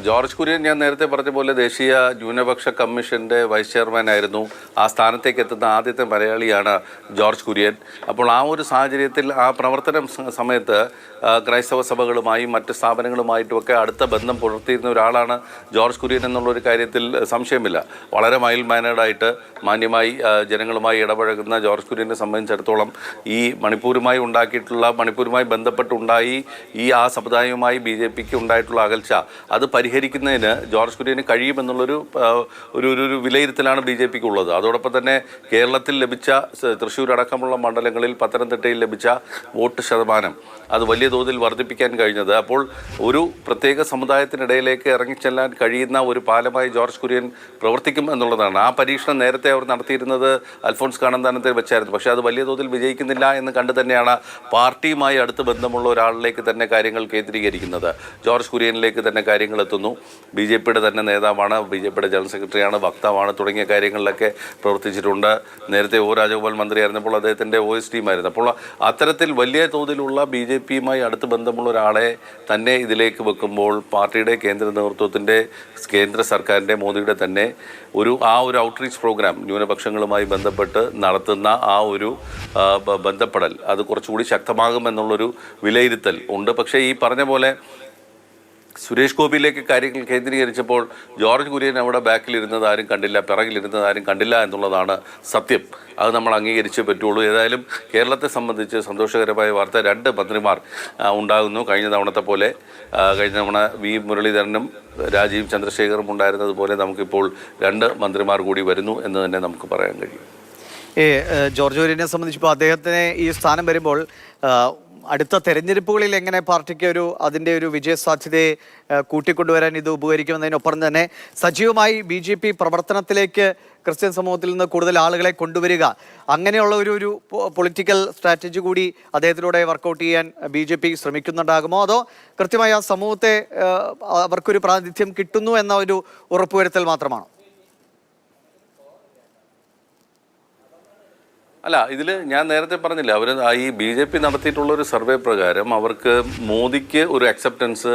George Kurian ഞാൻ നേരത്തെ പറഞ്ഞ പോലെ ദേശീയ ന്യൂനപക്ഷ കമ്മീഷന്റെ വൈസ് ചെയർമാൻ ആയിരുന്നു. ആ സ്ഥാനത്തേക്ക് എത്തുന്ന ആദ്യത്തെ മലയാളിയാണ് ജോർജ് കുര്യൻ. അപ്പോൾ ആ ഒരു സാഹചര്യത്തിൽ ആ പ്രവർത്തന സമയത്ത് ക്രൈസ്തവ സഭകളുമായും മറ്റ് സ്ഥാപനങ്ങളുമായിട്ടുമൊക്കെ അടുത്ത ബന്ധം പുലർത്തിയിരുന്ന ഒരാളാണ് ജോർജ് കുര്യൻ എന്നുള്ളൊരു കാര്യത്തിൽ സംശയമില്ല. വളരെ മൈൽഡ് മാനേർഡായിട്ട് മാന്യമായി ജനങ്ങളുമായി ഇടപഴകുന്ന ജോർജ് കുര്യനെ സംബന്ധിച്ചിടത്തോളം ഈ മണിപ്പൂരുമായി ബന്ധപ്പെട്ടുണ്ടായി ആ സമുദായവുമായി BJPക്ക് ഉണ്ടായിട്ടുള്ള അകൽച്ച അത് പരിഹരിക്കുന്നതിന് ജോർജ് കുര്യന് കഴിയുമെന്നുള്ളൊരു ഒരു വിലയിരുത്തലാണ് BJPക്ക് ഉള്ളത്. അതോടൊപ്പം തന്നെ കേരളത്തിൽ ലഭിച്ച തൃശ്ശൂർ അടക്കമുള്ള മണ്ഡലങ്ങളിൽ പത്തനംതിട്ടയിൽ ലഭിച്ച വോട്ട് ശതമാനം അത് വലിയ തോതിൽ വർദ്ധിപ്പിക്കാൻ കഴിഞ്ഞത് അപ്പോൾ ഒരു പ്രത്യേക സമുദായത്തിനിടയിലേക്ക് ഇറങ്ങിച്ചെല്ലാൻ കഴിയുന്ന ഒരു പാലമായി ജോർജ് കുര്യൻ പ്രവർത്തിക്കും എന്നുള്ളതാണ്. ആ പരീക്ഷണം നേരത്തെ അവർ നടത്തിയിരുന്നത് അൽഫോൺസ് കണ്ണന്താനത്തെ വെച്ചായിരുന്നു. പക്ഷേ അത് വലിയ തോതിൽ വിജയിക്കുന്നില്ല എന്ന് കണ്ടു തന്നെയാണ് പാർട്ടിയുമായി അടുത്ത് ബന്ധമുള്ള ഒരാളിലേക്ക് തന്നെ കാര്യങ്ങൾ കേന്ദ്രീകരിക്കുന്നത്. ജോർജ് കുര്യനിലേക്ക് തന്നെ കാര്യങ്ങൾ എത്തുന്നു. BJPയുടെ തന്നെ നേതാവാണ്, BJPയുടെ ജനറൽ സെക്രട്ടറിയാണ്, വക്താവാണ് തുടങ്ങിയ കാര്യങ്ങളിലൊക്കെ പ്രവർത്തിച്ചിട്ടുണ്ട്. നേരത്തെ രാജഗോപാൽ മന്ത്രിയായിരുന്നപ്പോൾ അദ്ദേഹത്തിൻ്റെ OS ടീമായിരുന്നു. അപ്പോൾ അത്തരത്തിൽ വലിയ തോതിലുള്ള BJPയുമായി അടുത്ത് ബന്ധമുള്ള ഒരാളെ തന്നെ ഇതിലേക്ക് വെക്കുമ്പോൾ പാർട്ടിയുടെ കേന്ദ്ര നേതൃത്വത്തിൻ്റെ, കേന്ദ്ര സർക്കാരിൻ്റെ, മോദിയുടെ തന്നെ ഒരു ഔട്ട്റീച്ച് പ്രോഗ്രാം ന്യൂനപക്ഷങ്ങളുമായി ബന്ധപ്പെട്ട് നടത്തുന്ന ഒരു ബന്ധപ്പെടൽ അത് കുറച്ചുകൂടി ശക്തമാകുമെന്നുള്ളൊരു വിലയിരുത്തൽ ഉണ്ട്. പക്ഷേ ഈ പറഞ്ഞ പോലെ സുരേഷ് ഗോപിയിലേക്ക് കാര്യങ്ങൾ കേന്ദ്രീകരിച്ചപ്പോൾ ജോർജ് കുര്യൻ അവിടെ ബാക്കിലിരുന്നത് ആരും കണ്ടില്ല, പിറകിലിരുന്നത് ആരും കണ്ടില്ല എന്നുള്ളതാണ് സത്യം. അത് നമ്മൾ അംഗീകരിച്ചേ പറ്റുള്ളൂ. ഏതായാലും കേരളത്തെ സംബന്ധിച്ച് സന്തോഷകരമായ വാർത്ത, 2 മന്ത്രിമാർ ഉണ്ടാകുന്നു. കഴിഞ്ഞ തവണത്തെ പോലെ കഴിഞ്ഞ തവണ മുരളീധരനും രാജീവ് ചന്ദ്രശേഖറും ഉണ്ടായിരുന്നതുപോലെ നമുക്കിപ്പോൾ 2 മന്ത്രിമാർ കൂടി വരുന്നു എന്ന് തന്നെ നമുക്ക് പറയാൻ കഴിയും. ജോർജ് കുര്യനെ സംബന്ധിച്ചിപ്പോൾ അദ്ദേഹത്തിന് ഈ സ്ഥാനം വരുമ്പോൾ അടുത്ത തെരഞ്ഞെടുപ്പുകളിൽ എങ്ങനെ പാർട്ടിക്ക് അതിൻ്റെ ഒരു വിജയസാധ്യതയെ കൂട്ടിക്കൊണ്ടുവരാൻ ഇത് ഉപകരിക്കുമെന്നതിനൊപ്പം തന്നെ സജീവമായി BJP പ്രവർത്തനത്തിലേക്ക് ക്രിസ്ത്യൻ സമൂഹത്തിൽ നിന്ന് കൂടുതൽ ആളുകളെ കൊണ്ടുവരിക, അങ്ങനെയുള്ള ഒരു പൊളിറ്റിക്കൽ സ്ട്രാറ്റജി കൂടി അദ്ദേഹത്തിലൂടെ വർക്കൗട്ട് ചെയ്യാൻ BJP ശ്രമിക്കുന്നുണ്ടാകുമോ? അതോ കൃത്യമായി ആ സമൂഹത്തെ അവർക്കൊരു പ്രാതിനിധ്യം കിട്ടുന്നു എന്ന ഒരു ഉറപ്പുവരുത്തൽ മാത്രമാണോ? അല്ല, ഇതിൽ ഞാൻ നേരത്തെ പറഞ്ഞില്ല, അവർ ഈ BJP നടത്തിയിട്ടുള്ളൊരു സർവേ പ്രകാരം അവർക്ക് മോദിക്ക് ഒരു അക്സെപ്റ്റൻസ്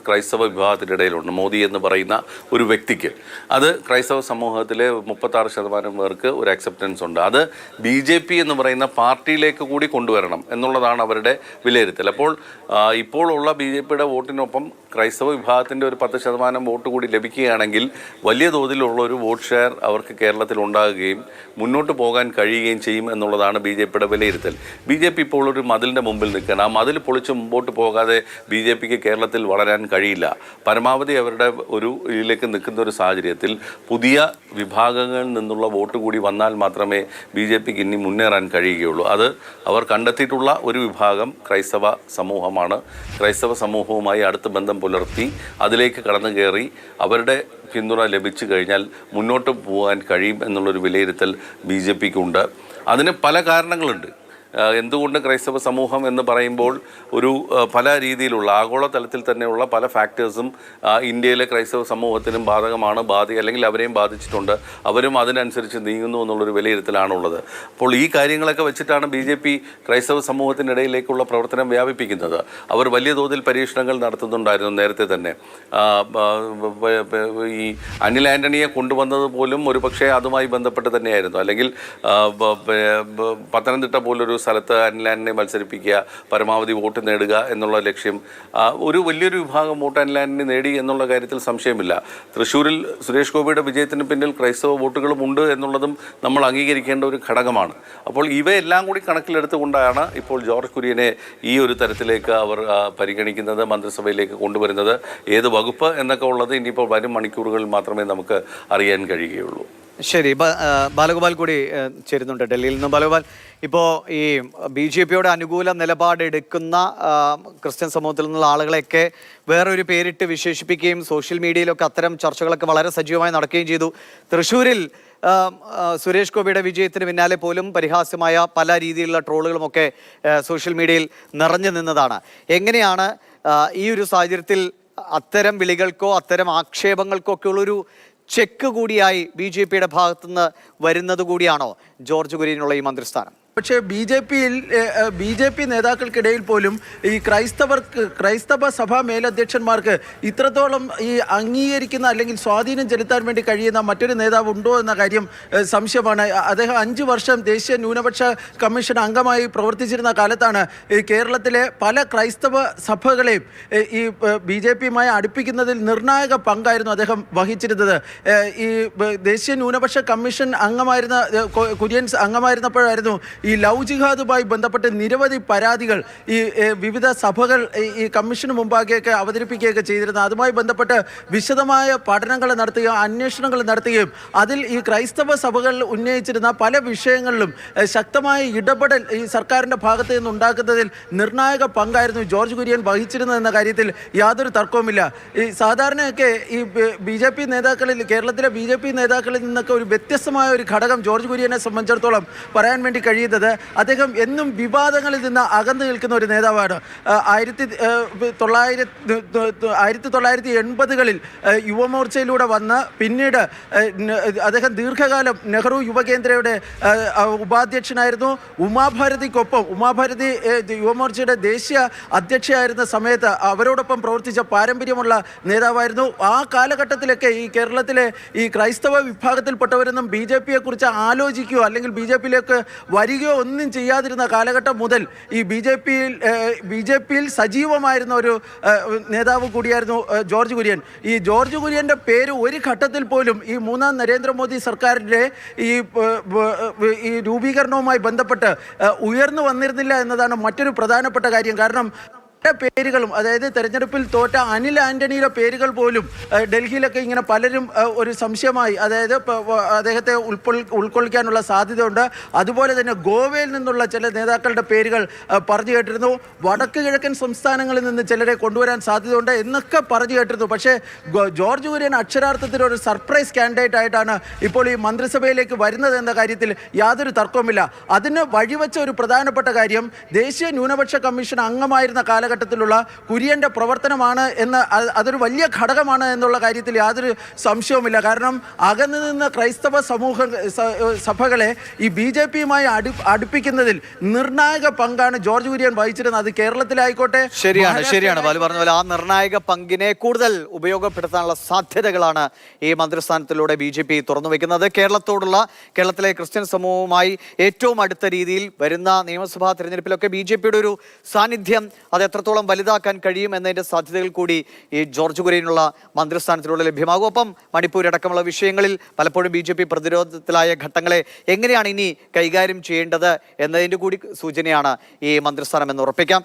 ക്രൈസ്തവ വിഭാഗത്തിൻ്റെ ഇടയിലുണ്ട്. മോദി എന്ന് പറയുന്ന ഒരു വ്യക്തിക്ക് അത് ക്രൈസ്തവ സമൂഹത്തിലെ 36% പേർക്ക് ഒരു അക്സെപ്റ്റൻസ് ഉണ്ട്. അത് BJP എന്ന് പറയുന്ന പാർട്ടിയിലേക്ക് കൂടി കൊണ്ടുവരണം എന്നുള്ളതാണ് അവരുടെ വിലയിരുത്തൽ. അപ്പോൾ ഇപ്പോഴുള്ള BJPയുടെ വോട്ടിനൊപ്പം ക്രൈസ്തവ വിഭാഗത്തിൻ്റെ ഒരു 10% വോട്ട് കൂടി ലഭിക്കുകയാണെങ്കിൽ വലിയ തോതിലുള്ളൊരു വോട്ട് ഷെയർ അവർക്ക് കേരളത്തിൽ ഉണ്ടാകുകയും മുന്നോട്ട് പോകാൻ കഴിയുകയും ചെയ്യും എന്നുള്ളതാണ് BJPയുടെ വിലയിരുത്തൽ. BJP ഇപ്പോൾ ഒരു മതിലിൻ്റെ മുമ്പിൽ നിൽക്കുകയാണ്. ആ മതിൽ പൊളിച്ച് മുമ്പോട്ട് പോകാതെ BJPക്ക് കേരളത്തിൽ വളരാൻ കഴിയില്ല. പരമാവധി അവരുടെ ഇതിലേക്ക് നിൽക്കുന്ന ഒരു സാഹചര്യത്തിൽ പുതിയ വിഭാഗങ്ങളിൽ നിന്നുള്ള വോട്ട് കൂടി വന്നാൽ മാത്രമേ BJPക്ക് ഇനി മുന്നേറാൻ കഴിയുകയുള്ളൂ. അത് അവർ കണ്ടെത്തിയിട്ടുള്ള ഒരു വിഭാഗം ക്രൈസ്തവ സമൂഹമാണ്. ക്രൈസ്തവ സമൂഹവുമായി അടുത്ത ബന്ധം പുലർത്തി അതിലേക്ക് കടന്നു കയറി അവരുടെ പിന്തുണ ലഭിച്ചു കഴിഞ്ഞാൽ മുന്നോട്ട് പോകാൻ കഴിയും എന്നുള്ളൊരു വിലയിരുത്തൽ BJPക്കുണ്ട്. അതിന് പല കാരണങ്ങളുണ്ട്. എന്തുകൊണ്ട് ക്രൈസ്തവ സമൂഹം എന്ന് പറയുമ്പോൾ പല രീതിയിലുള്ള ആഗോളതലത്തിൽ തന്നെയുള്ള പല ഫാക്ടേഴ്സും ഇന്ത്യയിലെ ക്രൈസ്തവ സമൂഹത്തിനും ബാധകമാണ്, അല്ലെങ്കിൽ അവരെയും ബാധിച്ചിട്ടുണ്ട്. അവരും അതിനനുസരിച്ച് നീങ്ങുന്നു എന്നുള്ളൊരു വിലയിരുത്തലാണുള്ളത്. അപ്പോൾ ഈ കാര്യങ്ങളൊക്കെ വെച്ചിട്ടാണ് BJP ക്രൈസ്തവ സമൂഹത്തിനിടയിലേക്കുള്ള പ്രവർത്തനം വ്യാപിപ്പിക്കുന്നത്. അവർ വലിയ തോതിൽ പരീക്ഷണങ്ങൾ നടത്തുന്നുണ്ടായിരുന്നു നേരത്തെ തന്നെ. ഈ അനിൽ ആൻ്റണിയെ കൊണ്ടുവന്നത് പോലും ഒരു പക്ഷേ അതുമായി ബന്ധപ്പെട്ട് തന്നെയായിരുന്നു. അല്ലെങ്കിൽ പത്തനംതിട്ട പോലൊരു സ്ഥലത്ത് അനിൽ ആൻ്റണിയെ മത്സരിപ്പിക്കുക, പരമാവധി വോട്ട് നേടുക എന്നുള്ള ലക്ഷ്യം, ഒരു വലിയൊരു വിഭാഗം വോട്ട് അനിൽ ആൻ്റണി നേടി എന്നുള്ള കാര്യത്തിൽ സംശയമില്ല. തൃശ്ശൂരിൽ സുരേഷ് ഗോപിയുടെ വിജയത്തിന് പിന്നിൽ ക്രൈസ്തവ വോട്ടുകളും ഉണ്ട് എന്നുള്ളതും നമ്മൾ അംഗീകരിക്കേണ്ട ഒരു ഘടകമാണ്. അപ്പോൾ ഇവയെല്ലാം കൂടി കണക്കിലെടുത്തുകൊണ്ടാണ് ഇപ്പോൾ ജോർജ് കുര്യനെ ഈ ഒരു തരത്തിലേക്ക് അവർ പരിഗണിക്കുന്നത്, മന്ത്രിസഭയിലേക്ക് കൊണ്ടുവരുന്നത്. ഏത് വകുപ്പ് എന്നൊക്കെ ഉള്ളത് ഇനിയിപ്പോൾ വരും മണിക്കൂറുകളിൽ മാത്രമേ നമുക്ക് അറിയാൻ കഴിയുകയുള്ളൂ. ശരി, ബാലഗോപാൽ കൂടി ചേരുന്നുണ്ട് ഡൽഹിയിൽ നിന്ന്. ബാലഗോപാൽ, ഇപ്പോൾ ഈ BJPയുടെ അനുകൂല നിലപാടെടുക്കുന്ന ക്രിസ്ത്യൻ സമൂഹത്തിൽ നിന്നുള്ള ആളുകളെയൊക്കെ വേറൊരു പേരിട്ട് വിശേഷിപ്പിക്കുകയും സോഷ്യൽ മീഡിയയിലൊക്കെ അത്തരം ചർച്ചകളൊക്കെ വളരെ സജീവമായി നടക്കുകയും ചെയ്തു. തൃശ്ശൂരിൽ സുരേഷ് ഗോപിയുടെ വിജയത്തിന് പിന്നാലെ പോലും പരിഹാസ്യമായ പല രീതിയിലുള്ള ട്രോളുകളുമൊക്കെ സോഷ്യൽ മീഡിയയിൽ നിറഞ്ഞു നിന്നതാണ്. എങ്ങനെയാണ് ഈ ഒരു സാഹചര്യത്തിൽ അത്തരം വിളികൾക്കോ അത്തരം ആക്ഷേപങ്ങൾക്കോ ഒക്കെ ഉള്ളൊരു ചെക്ക് കൂടിയായി BJPയുടെ ഭാഗത്തുനിന്ന് വരുന്നത് കൂടിയാണോ ജോർജ് കുര്യനുള്ള ഈ മന്ത്രിസ്ഥാനം? പക്ഷേ ബി ജെ പി നേതാക്കൾക്കിടയിൽ പോലും ഈ ക്രൈസ്തവ സഭാ മേലധ്യക്ഷന്മാർക്ക് ഇത്രത്തോളം ഈ അംഗീകരിക്കുന്ന അല്ലെങ്കിൽ സ്വാധീനം ചെലുത്താൻ വേണ്ടി കഴിയുന്ന മറ്റൊരു നേതാവ് ഉണ്ടോ എന്ന കാര്യം സംശയമാണ്. അദ്ദേഹം 5 വർഷം ദേശീയ ന്യൂനപക്ഷ കമ്മീഷൻ അംഗമായി പ്രവർത്തിച്ചിരുന്ന കാലത്താണ് ഈ കേരളത്തിലെ പല ക്രൈസ്തവ സഭകളെയും ഈ ബി ജെ പിയുമായി അടുപ്പിക്കുന്നതിൽ നിർണായക പങ്കായിരുന്നു അദ്ദേഹം വഹിച്ചിരുന്നത്. ഈ ദേശീയ ന്യൂനപക്ഷ കമ്മീഷൻ അംഗമായിരുന്ന കുര്യൻസ് അംഗമായിരുന്നപ്പോഴായിരുന്നു ഈ ലവ് ജിഹാദുമായി ബന്ധപ്പെട്ട് നിരവധി പരാതികൾ ഈ വിവിധ സഭകൾ ഈ കമ്മീഷന് മുമ്പാകെയൊക്കെ അവതരിപ്പിക്കുകയൊക്കെ ചെയ്തിരുന്നത്. അതുമായി ബന്ധപ്പെട്ട് വിശദമായ പഠനങ്ങൾ നടത്തുകയും അന്വേഷണങ്ങൾ നടത്തുകയും അതിൽ ഈ ക്രൈസ്തവ സഭകൾ ഉന്നയിച്ചിരുന്ന പല വിഷയങ്ങളിലും ശക്തമായ ഇടപെടൽ ഈ സർക്കാരിൻ്റെ ഭാഗത്ത് നിന്ന് ഉണ്ടാക്കുന്നതിൽ നിർണായക പങ്കായിരുന്നു ജോർജ് കുര്യൻ വഹിച്ചിരുന്നതെന്ന കാര്യത്തിൽ യാതൊരു തർക്കവുമില്ല. ഈ സാധാരണയൊക്കെ ഈ ബി ജെ പി നേതാക്കളിൽ, കേരളത്തിലെ ബി ജെ പി നേതാക്കളിൽ നിന്നൊക്കെ ഒരു വ്യത്യസ്തമായ ഒരു ഘടകം ജോർജ് കുര്യനെ സംബന്ധിച്ചിടത്തോളം പറയാൻ വേണ്ടി കഴിയുന്നത് അദ്ദേഹം എന്നും വിവാദങ്ങളിൽ നിന്ന് അകന്നു നിൽക്കുന്ന ഒരു നേതാവാണ്. 1980-കളിൽ യുവമോർച്ചയിലൂടെ വന്ന് പിന്നീട് അദ്ദേഹം ദീർഘകാലം നെഹ്റു യുവകേന്ദ്രയുടെ ഉപാധ്യക്ഷനായിരുന്നു. ഉമാഭാരതി യുവമോർച്ചയുടെ ദേശീയ അധ്യക്ഷയായിരുന്ന സമയത്ത് അവരോടൊപ്പം പ്രവർത്തിച്ച പാരമ്പര്യമുള്ള നേതാവായിരുന്നു. ആ കാലഘട്ടത്തിലൊക്കെ ഈ കേരളത്തിലെ ഈ ക്രൈസ്തവ വിഭാഗത്തിൽപ്പെട്ടവരൊന്നും ബി ജെ പിയെ കുറിച്ച് ആലോചിക്കുകയോ അല്ലെങ്കിൽ ബി ജെ പിയിലേക്ക് വരികയോ ഒന്നും ചെയ്യാതിരുന്ന കാലഘട്ടം മുതൽ ഈ ബി ജെ പിയിൽ സജീവമായിരുന്ന ഒരു നേതാവ് കൂടിയായിരുന്നു ജോർജ് കുര്യൻ. ഈ ജോർജ് കുര്യൻ്റെ പേര് ഒരു ഘട്ടത്തിൽ പോലും ഈ 3ാം നരേന്ദ്രമോദി സർക്കാരിൻ്റെ ഈ രൂപീകരണവുമായി ബന്ധപ്പെട്ട് ഉയർന്നു വന്നിരുന്നില്ല എന്നതാണ് മറ്റൊരു പ്രധാനപ്പെട്ട കാര്യം. കാരണം പേരുകളും, അതായത് തെരഞ്ഞെടുപ്പിൽ തോറ്റ അനിൽ ആന്റണിയുടെ പേരുകൾ പോലും ഡൽഹിയിലൊക്കെ ഇങ്ങനെ പലരും ഒരു സംശയമായി, അതായത് അദ്ദേഹത്തെ ഉൾക്കൊള്ളിക്കാനുള്ള സാധ്യതയുണ്ട്. അതുപോലെ തന്നെ ഗോവയിൽ നിന്നുള്ള ചില നേതാക്കളുടെ പേരുകൾ പറഞ്ഞു കേട്ടിരുന്നു. വടക്ക് കിഴക്കൻ സംസ്ഥാനങ്ങളിൽ നിന്ന് ചിലരെ കൊണ്ടുവരാൻ സാധ്യതയുണ്ട് എന്നൊക്കെ പറഞ്ഞു കേട്ടിരുന്നു. പക്ഷേ ജോർജ് കുര്യൻ അക്ഷരാർത്ഥത്തിൽ ഒരു സർപ്രൈസ് കാൻഡിഡേറ്റ് ആയിട്ടാണ് ഇപ്പോൾ ഈ മന്ത്രിസഭയിലേക്ക് വരുന്നത് എന്ന കാര്യത്തിൽ യാതൊരു തർക്കവുമില്ല. അതിന് വഴിവെച്ച ഒരു പ്രധാനപ്പെട്ട കാര്യം ദേശീയ ന്യൂനപക്ഷ കമ്മീഷൻ അംഗമായിരുന്ന കാലഘട്ടത്തിലുള്ള കുര്യൻ്റെ പ്രവർത്തനമാണ് എന്ന്, അതൊരു വലിയ ഘടകമാണ് എന്നുള്ള കാര്യത്തിൽ യാതൊരു സംശയവുമില്ല. കാരണം അകന്നു നിന്ന് ക്രൈസ്തവ സഭകളെ ഈ ബി ജെ പിയുമായി അടുപ്പിക്കുന്നതിൽ നിർണായക പങ്കാണ് ജോർജ് കുര്യൻ വഹിച്ചിരുന്നത്. അത് കേരളത്തിലായിക്കോട്ടെ. ശരിയാണ് ബാലു പറഞ്ഞ പോലെ ആ നിർണായക പങ്കിനെ കൂടുതൽ ഉപയോഗപ്പെടുത്താനുള്ള സാധ്യതകളാണ് ഈ മന്ത്രിസ്ഥാനത്തിലൂടെ ബി ജെ പി തുറന്നു വയ്ക്കുന്നത്. കേരളത്തിലെ ക്രിസ്ത്യൻ സമൂഹവുമായി ഏറ്റവും അടുത്ത രീതിയിൽ വരുന്ന നിയമസഭാ തെരഞ്ഞെടുപ്പിലൊക്കെ ബി ജെ പിയുടെ ഒരു സാന്നിധ്യം അത് എത്രത്തോളം വലുതാക്കാൻ കഴിയും എന്നതിൻ്റെ സാധ്യതകൾ കൂടി ഈ ജോർജ് കുര്യനുള്ള മന്ത്രിസ്ഥാനത്തിലൂടെ ലഭ്യമാകും. ഒപ്പം മണിപ്പൂർ അടക്കമുള്ള വിഷയങ്ങളിൽ പലപ്പോഴും ബി ജെ പി പ്രതിരോധത്തിലായ ഘട്ടങ്ങളെ എങ്ങനെയാണ് ഇനി കൈകാര്യം ചെയ്യേണ്ടത് എന്നതിൻ്റെ കൂടി സൂചനയാണ് ഈ മന്ത്രിസ്ഥാനം എന്ന് ഉറപ്പിക്കാം.